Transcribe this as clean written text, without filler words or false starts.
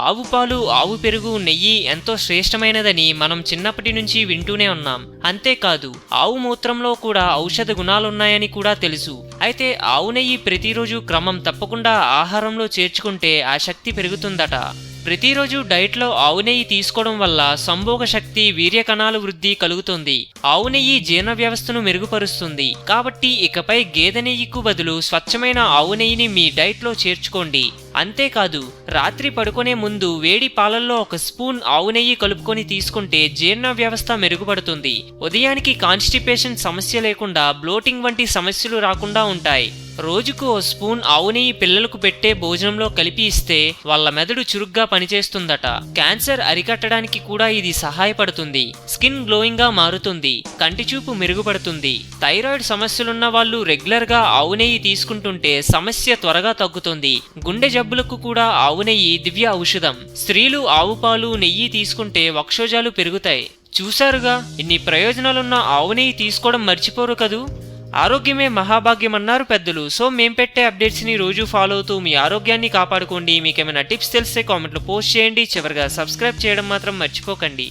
ఆవు పాలు, ఆవు పెరుగు, నెయ్యి ఎంతో శ్రేష్టమైనదని మనం చిన్నప్పటి నుంచి వింటూనే ఉన్నాం. అంతేకాదు ఆవు మూత్రంలో కూడా ఔషధ గుణాలున్నాయని కూడా తెలుసు. అయితే ఆవు నెయ్యి ప్రతిరోజు క్రమం తప్పకుండా ఆహారంలో చేర్చుకుంటే ఆ శక్తి పెరుగుతుందట. ప్రతిరోజు డైట్లో ఆవు నెయ్యి తీసుకోవడం వల్ల సంభోగ శక్తి, వీర్య కణాల వృద్ధి కలుగుతుంది. ఆవు నెయ్యి జీర్ణ వ్యవస్థను మెరుగుపరుస్తుంది. కాబట్టి ఇకపై గేదె నెయ్యికు బదులు స్వచ్ఛమైన ఆవు నెయ్యిని మీ డైట్లో చేర్చుకోండి. అంతేకాదు రాత్రి పడుకునే ముందు వేడి పాలల్లో 1 స్పూన్ ఆవు నెయ్యి కలుపుకొని తీసుకుంటే జీర్ణ వ్యవస్థ మెరుగుపడుతుంది. ఉదయానికి కాన్స్టిపేషన్ సమస్య లేకుండా, బ్లోటింగ్ వంటి సమస్యలు రాకుండా ఉంటాయి. రోజుకు 1 స్పూన్ ఆవు నెయ్యి పిల్లలకు పెట్టే భోజనంలో కలిపి ఇస్తే వాళ్ళ మెదడు చురుగ్గా పనిచేస్తుందట. క్యాన్సర్ అరికట్టడానికి కూడా ఇది సహాయపడుతుంది. స్కిన్ గ్లోయింగ్ గా మారుతుంది. కంటి చూపు మెరుగుపడుతుంది. థైరాయిడ్ సమస్యలున్న వాళ్ళు రెగ్యులర్ గా ఆవు నెయ్యి తీసుకుంటుంటే సమస్య త్వరగా తగ్గుతుంది. గుండె జబ్బులకు కూడా ఆవు నెయ్యి దివ్య ఔషధం. స్త్రీలు ఆవు పాలు, నెయ్యి తీసుకుంటే వక్షోజాలు పెరుగుతాయి. చూశారుగా, ఇన్ని ప్రయోజనాలున్న ఆవు నెయ్యి తీసుకోవడం మర్చిపోరు కదూ. ఆరోగ్యమే మహాభాగ్యం అన్నారు పెద్దలు. సో మేం పెట్టే అప్డేట్స్ ని రోజు ఫాలో అవుతూ మీ ఆరోగ్యాన్ని కాపాడుకోండి. మీకేమైనా టిప్స్ తెలిస్తే కామెంట్లో పోస్ట్ చేయండి. చివరిగా సబ్స్క్రైబ్ చేయడం మాత్రం మర్చిపోకండి.